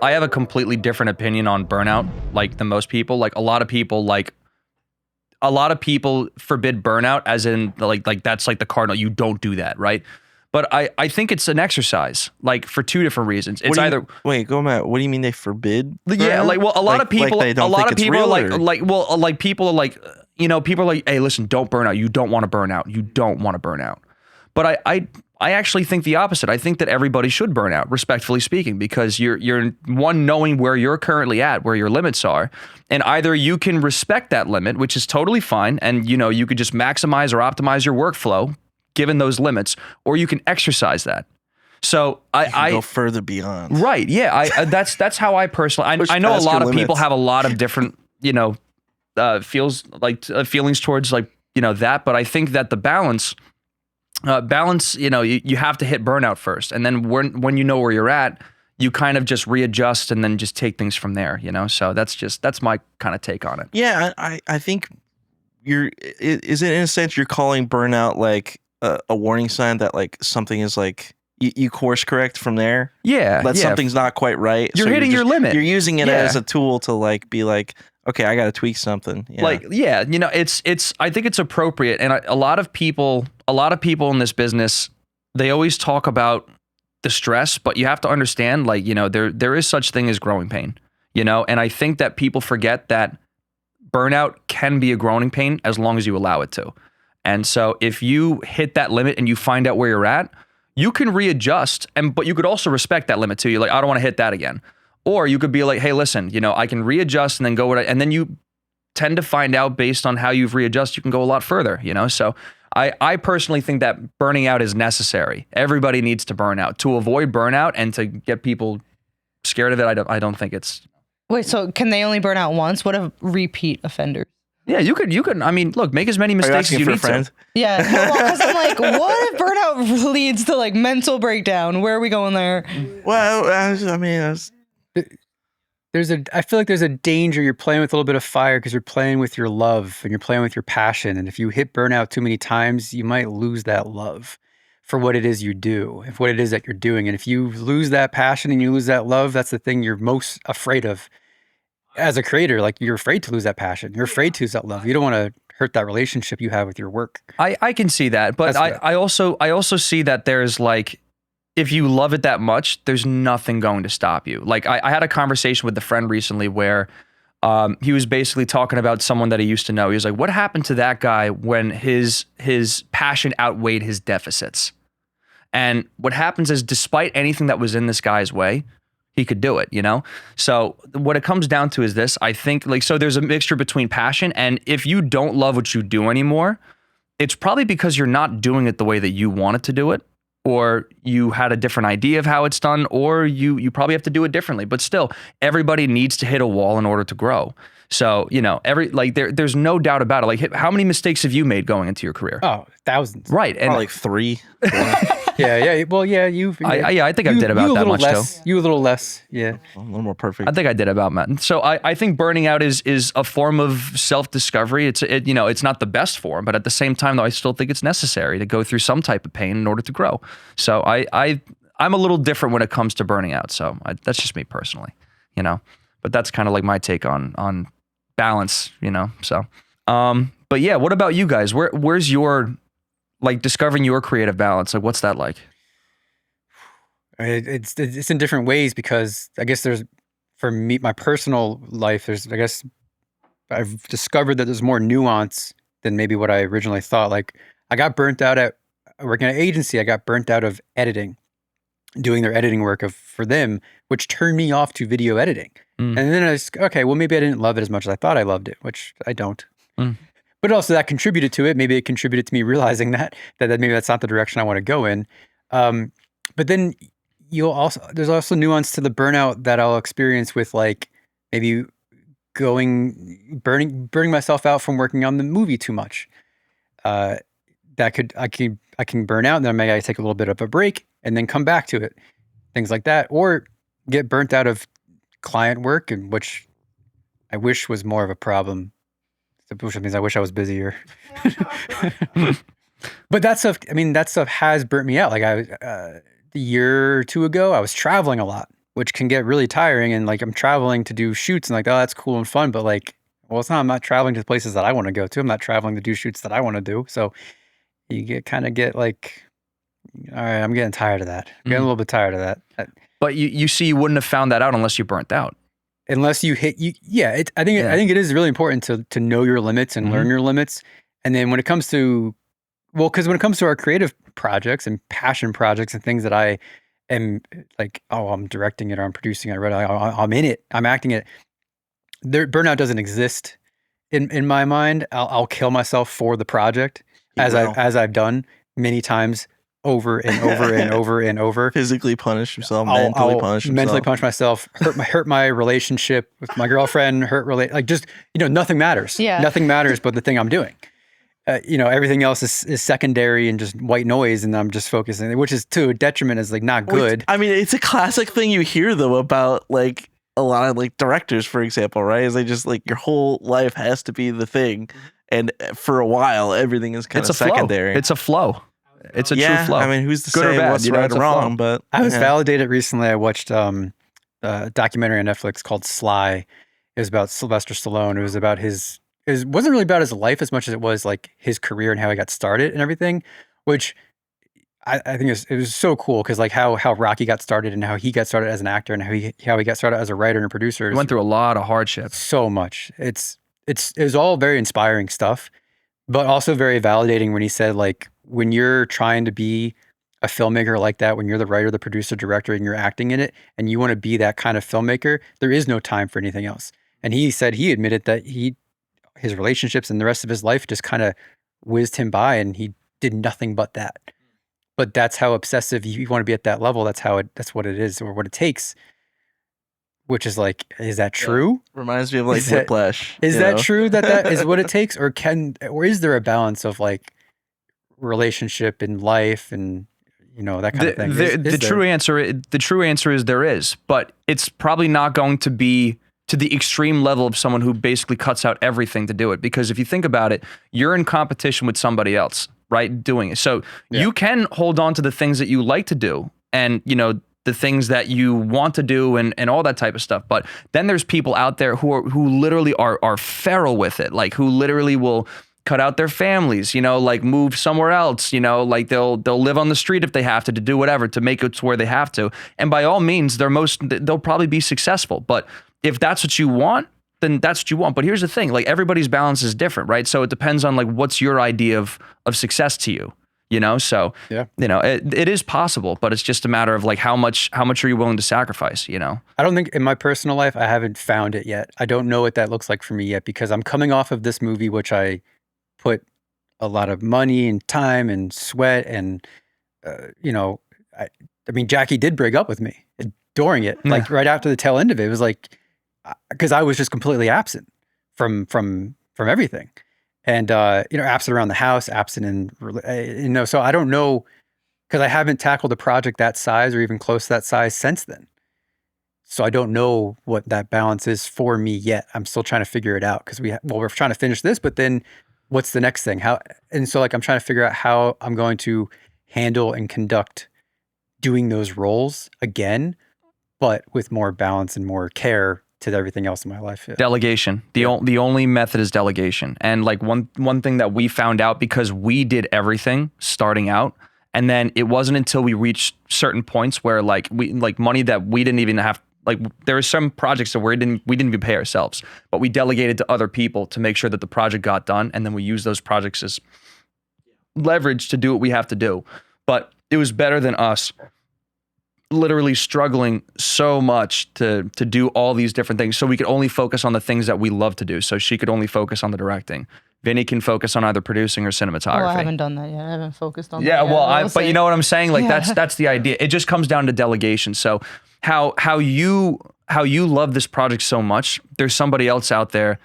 I have a completely different opinion on burnout, like than most people. Like a lot of people forbid burnout as in like that's like the cardinal. You don't do that, right? But I think it's an exercise, like for two different reasons. It's either wait, go back. What do you mean they forbid? Yeah, burnout? like well, a lot of people, they don't think it's people real, are or- like people are like, you know, people are like, hey, listen, don't burn out. You don't want to burn out. You don't want to burn out. But I actually think the opposite. I think that everybody should burn out, respectfully speaking, because you're one, knowing where you're currently at, where your limits are, and either you can respect that limit, which is totally fine, and you know you could just maximize or optimize your workflow given those limits, or you can exercise that. So I go further beyond. Right. Yeah. That's how I personally. I know a lot of people have a lot of different, you know, feelings towards like, you know, that, but I think that the balance, you know, you have to hit burnout first, and then when you know where you're at, you kind of just readjust and then just take things from there, you know. So that's my kind of take on it. Yeah, I think is it in a sense you're calling burnout like a warning sign that like something is like you course correct from there. Yeah, that something's not quite right. You're hitting your limit. You're using it as a tool to like be like, okay, I got to tweak something. Yeah. Like, yeah, you know, it's. I think it's appropriate, and a lot of people in this business, they always talk about the stress, but you have to understand, like, you know, there is such thing as growing pain, you know, and I think that people forget that burnout can be a growing pain as long as you allow it to. And so if you hit that limit and you find out where you're at, you can readjust, but you could also respect that limit too. You're like, I don't want to hit that again. Or you could be like, hey, listen, you know, I can readjust and then go, and then you tend to find out based on how you've readjusted, you can go a lot further, you know? So I personally think that burning out is necessary. Everybody needs to burn out. To avoid burnout and to get people scared of it, I don't think it's... Wait, so can they only burn out once? What if repeat offenders? Yeah, you could. I mean, look, make as many mistakes as you need to. Yeah, because I'm like, what if burnout leads to like mental breakdown? Where are we going there? Well, I mean, I feel like there's a danger. You're playing with a little bit of fire because you're playing with your love and you're playing with your passion. And if you hit burnout too many times, you might lose that love for what it is you do, if what it is that you're doing. And if you lose that passion and you lose that love, that's the thing you're most afraid of. As a creator, like you're afraid to lose that passion. You're afraid to lose that love. You don't want to hurt that relationship you have with your work. I can see that, but I also see that there's like, if you love it that much, there's nothing going to stop you. Like I had a conversation with a friend recently where he was basically talking about someone that he used to know. He was like, what happened to that guy when his passion outweighed his deficits? And what happens is, despite anything that was in this guy's way, he could do it, you know? So what it comes down to is this. I think like, so there's a mixture between passion, and if you don't love what you do anymore, it's probably because you're not doing it the way that you wanted to do it, or you had a different idea of how it's done, or you probably have to do it differently. But still, everybody needs to hit a wall in order to grow. So, you know, there's no doubt about it. Like, how many mistakes have you made going into your career? Oh, thousands. Right. And like 3. Yeah. Well, yeah, I think I did about that much less, too. You a little less. Yeah. A little more perfect. I think I did about that. So I think burning out is a form of self-discovery. It's not the best form, but at the same time, though, I still think it's necessary to go through some type of pain in order to grow. So I'm a little different when it comes to burning out. So that's just me personally, you know, but that's kind of like my take on balance, you know? So, but yeah, what about you guys? Where's your, like, discovering your creative balance? Like, what's that like? It's in different ways, because I guess for me, my personal life, I've discovered that there's more nuance than maybe what I originally thought. Like, I got burnt out at working at an agency. I got burnt out of editing, doing their editing work for them, which turned me off to video editing. And then I was, okay, well, maybe I didn't love it as much as I thought I loved it, which I don't. But also that contributed to it. Maybe it contributed to me realizing that maybe that's not the direction I want to go in. But then there's also nuance to the burnout that I'll experience with, like, maybe burning myself out from working on the movie too much. I can burn out, and then maybe I take a little bit of a break and then come back to it. Things like that. Or get burnt out of client work, and which I wish was more of a problem. Which means I wish I was busier. But that stuff has burnt me out. Like a year or two ago, I was traveling a lot. which can get really tiring. And like I'm traveling to do shoots and like, oh, that's cool and fun. But like, well, it's not, I'm not traveling to the places that I want to go to. I'm not traveling to do shoots that I want to do. So you kind of get like, all right, I'm getting tired of that. I'm getting a little bit tired of that. But you see, you wouldn't have found that out unless you burnt out. Unless you hit you, yeah. I think it is really important to know your limits and learn your limits. And then when it comes to, because when it comes to our creative projects and passion projects and things that I am like, oh, I'm directing it or I'm producing it, I'm in it, I'm acting it. Burnout doesn't exist in my mind. I'll kill myself for the project as I've done many times. Over and over and over and over. Physically punish yourself, mentally punish myself, hurt my relationship with my girlfriend, like just, nothing matters. Yeah. Nothing matters but the thing I'm doing. Everything else is secondary and just white noise, and I'm just focusing, which is to a detriment, is like not good. I mean, it's a classic thing you hear though about like a lot of like directors, for example, right? Is they just like your whole life has to be the thing. And for a while, everything is kind of secondary. It's a flow. It's a true flow. I mean, who's to Good or say bad, what's right or wrong? But I was validated recently. I watched a documentary on Netflix called Sly. It was about Sylvester Stallone. It was about it wasn't really about his life as much as it was like his career and how he got started and everything, which I think it was so cool because like how Rocky got started and how he got started as an actor and how he got started as a writer and a producer. He went through a lot of hardships. So much. It was all very inspiring stuff, but also very validating when he said like, when you're trying to be a filmmaker like that, when you're the writer, the producer, director, and you're acting in it, and you want to be that kind of filmmaker, there is no time for anything else. And he said he admitted that his relationships and the rest of his life just kind of whizzed him by, and he did nothing but that. But that's how obsessive you want to be at that level. That's what it is, or what it takes. Which is like, is that true? Yeah. Reminds me of like Whiplash. Is that true that is what it takes, or is there a balance of like relationship in life and that kind of thing? The true answer is there is, but it's probably not going to be to the extreme level of someone who basically cuts out everything to do it. Because if you think about it, you're in competition with somebody else, right? Doing it. So you can hold on to the things that you like to do and, the things that you want to do and all that type of stuff. But then there's people out there who literally are feral with it, like who literally will cut out their families, like move somewhere else, like they'll live on the street if they have to do whatever to make it to where they have to. And by all means, they'll probably be successful. But if that's what you want, then that's what you want. But here's the thing, like everybody's balance is different, right? So it depends on like what's your idea of success to you, So it is possible, but it's just a matter of like how much are you willing to sacrifice, I don't think in my personal life I haven't found it yet. I don't know what that looks like for me yet because I'm coming off of this movie, which I put a lot of money and time and sweat and, I mean, Jackie did break up with me during it, like right after the tail end of it. It was like, because I was just completely absent from everything. And, absent around the house, absent in, so I don't know, because I haven't tackled a project that size or even close to that size since then. So I don't know what that balance is for me yet. I'm still trying to figure it out because we're trying to finish this, but then what's the next thing? So like I'm trying to figure out how I'm going to handle and conduct doing those roles again, but with more balance and more care to everything else in my life. Yeah. Delegation. The only method is delegation. And like one thing that we found out, because we did everything starting out, and then it wasn't until we reached certain points where like money that we didn't even have. Like there were some projects that we didn't even pay ourselves, but we delegated to other people to make sure that the project got done, and then we used those projects as leverage to do what we have to do. But it was better than us literally struggling so much to do all these different things, so we could only focus on the things that we love to do. So she could only focus on the directing. Vinny can focus on either producing or cinematography. Oh, I haven't done that yet. I haven't focused on that. Yeah, well, but you know what I'm saying? Like that's the idea. It just comes down to delegation. So how you love this project so much, there's somebody else out there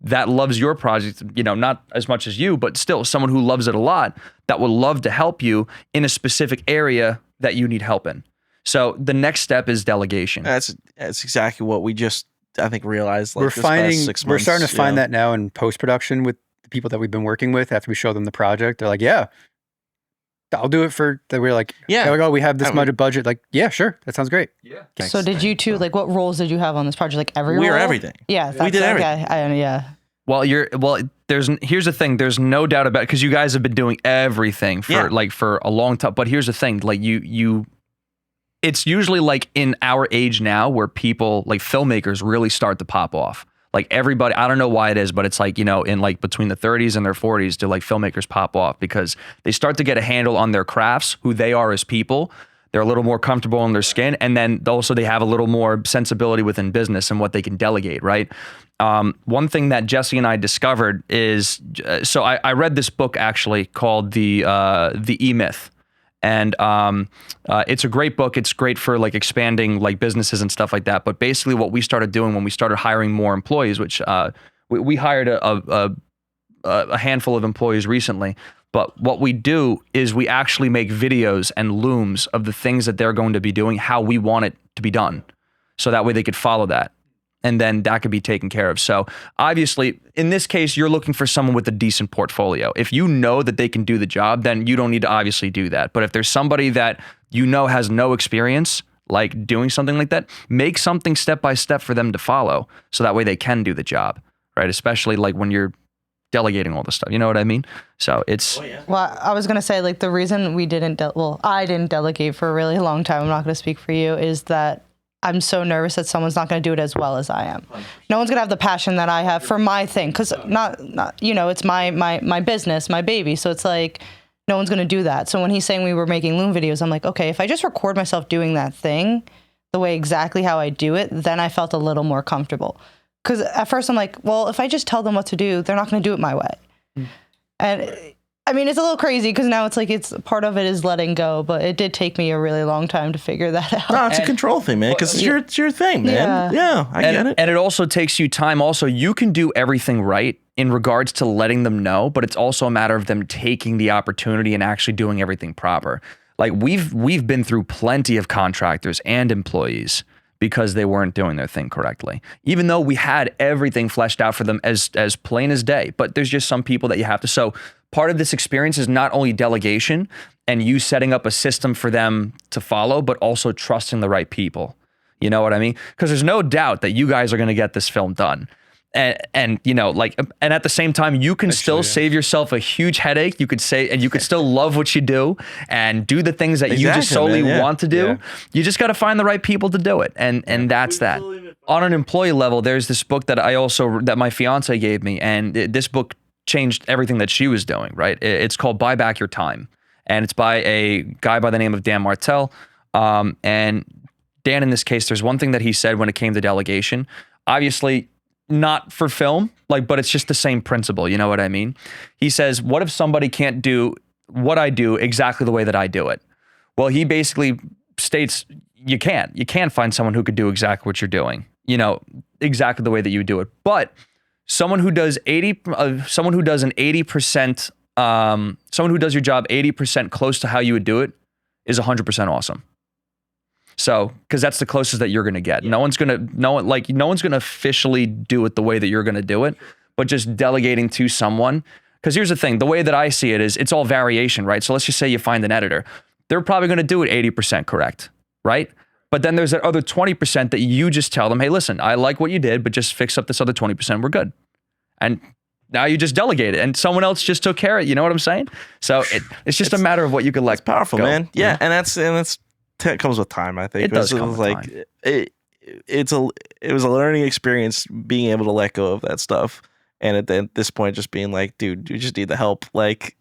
that loves your project, not as much as you, but still someone who loves it a lot that would love to help you in a specific area that you need help in. So the next step is delegation. That's exactly what we just, I think, realized. Like we're starting to find that now in post-production with the people that we've been working with. After we show them the project, they're like, yeah, I'll do it for that. We're like, Yeah. like, oh, we have this much budget. Like, yeah, sure. That sounds great. Yeah. So did you two, like, what roles did you have on this project? Like every We were role? everything. Yeah. We did everything. Yeah. Well, here's the thing. There's no doubt about it, because you guys have been doing everything for a long time. But here's the thing, like it's usually like in our age now where people like filmmakers really start to pop off. Like everybody, I don't know why it is, but it's like, in like between the 30s and their 40s, do like filmmakers pop off because they start to get a handle on their crafts, who they are as people. They're a little more comfortable in their skin. And then also they have a little more sensibility within business and what they can delegate, right? One thing that Jesse and I discovered is, so I read this book actually called the E-Myth. And it's a great book. It's great for like expanding like businesses and stuff like that. But basically what we started doing when we started hiring more employees, which we hired a handful of employees recently. But what we do is we actually make videos and looms of the things that they're going to be doing, how we want it to be done. So that way they could follow that. And then that could be taken care of. So obviously, in this case, you're looking for someone with a decent portfolio. If you know that they can do the job, then you don't need to obviously do that. But if there's somebody that you know has no experience, like doing something like that, make something step by step for them to follow. So that way they can do the job, right? Especially like when you're delegating all this stuff. You know what I mean? So it's... Well, I was going to say, like, the reason we didn't, I didn't delegate for a really long time, I'm not going to speak for you, is that I'm so nervous that someone's not going to do it as well as I am. No one's going to have the passion that I have for my thing, because not it's my business, my baby. So it's like, no one's going to do that. So when he's saying we were making loom videos, I'm like, okay, if I just record myself doing that thing the way exactly how I do it, then I felt a little more comfortable. Because at first I'm like, well, if I just tell them what to do, they're not going to do it my way. And I mean, it's a little crazy because now it's like part of it is letting go, but it did take me a really long time to figure that out. No, it's a control thing, man, because it's your thing, man. Yeah, I get it. And it also takes you time. Also, you can do everything right in regards to letting them know, but it's also a matter of them taking the opportunity and actually doing everything proper. Like we've been through plenty of contractors and employees because they weren't doing their thing correctly, even though we had everything fleshed out for them as plain as day. But there's just some people that you have to. So part of this experience is not only delegation and you setting up a system for them to follow, but also trusting the right people. You know what I mean? Because there's no doubt that you guys are going to get this film done. And and at the same time, you can still save yourself a huge headache. You could say, and you could still love what you do and do the things that you just solely want to do. Yeah. You just got to find the right people to do it. And that's that. On an employee level, there's this book that that my fiance gave me. And this book changed everything that she was doing, right? It's called Buy Back Your Time. And it's by a guy by the name of Dan Martell. And Dan, in this case, there's one thing that he said when it came to delegation. Obviously, not for film, but it's just the same principle. You know what I mean? He says, what if somebody can't do what I do exactly the way that I do it? Well, he basically states you can't find someone who could do exactly what you're doing, exactly the way that you do it. But someone who does someone who does your job 80% close to how you would do it is 100% awesome. So, because that's the closest that you're going to get. Yeah. No one's going to officially do it the way that you're going to do it, but just delegating to someone. Because here's the thing, the way that I see it is it's all variation, right? So let's just say you find an editor. They're probably going to do it 80% correct, right? But then there's that other 20% that you just tell them, hey, listen, I like what you did, but just fix up this other 20%, we're good. And now you just delegate it and someone else just took care of it. You know what I'm saying? So it's just a matter of what you can let It's powerful, go. Man. Yeah, and that's it comes with time, I think. It does come with time. It was a learning experience being able to let go of that stuff, and at this point, just being like, dude, you just need the help. Like,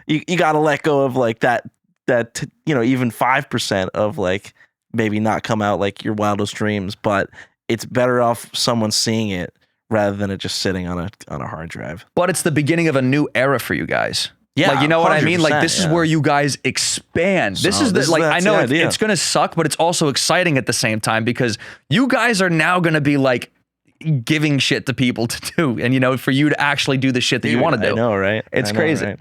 you got to let go of that even 5% of maybe not come out like your wildest dreams, but it's better off someone seeing it rather than it just sitting on a hard drive. But it's the beginning of a new era for you guys. Yeah, you know what I mean? This is where you guys expand. This is I know it's going to suck, but it's also exciting at the same time because you guys are now going to be giving shit to people to do and, for you to actually do the shit that you want to do. I know, right? It's crazy. Right?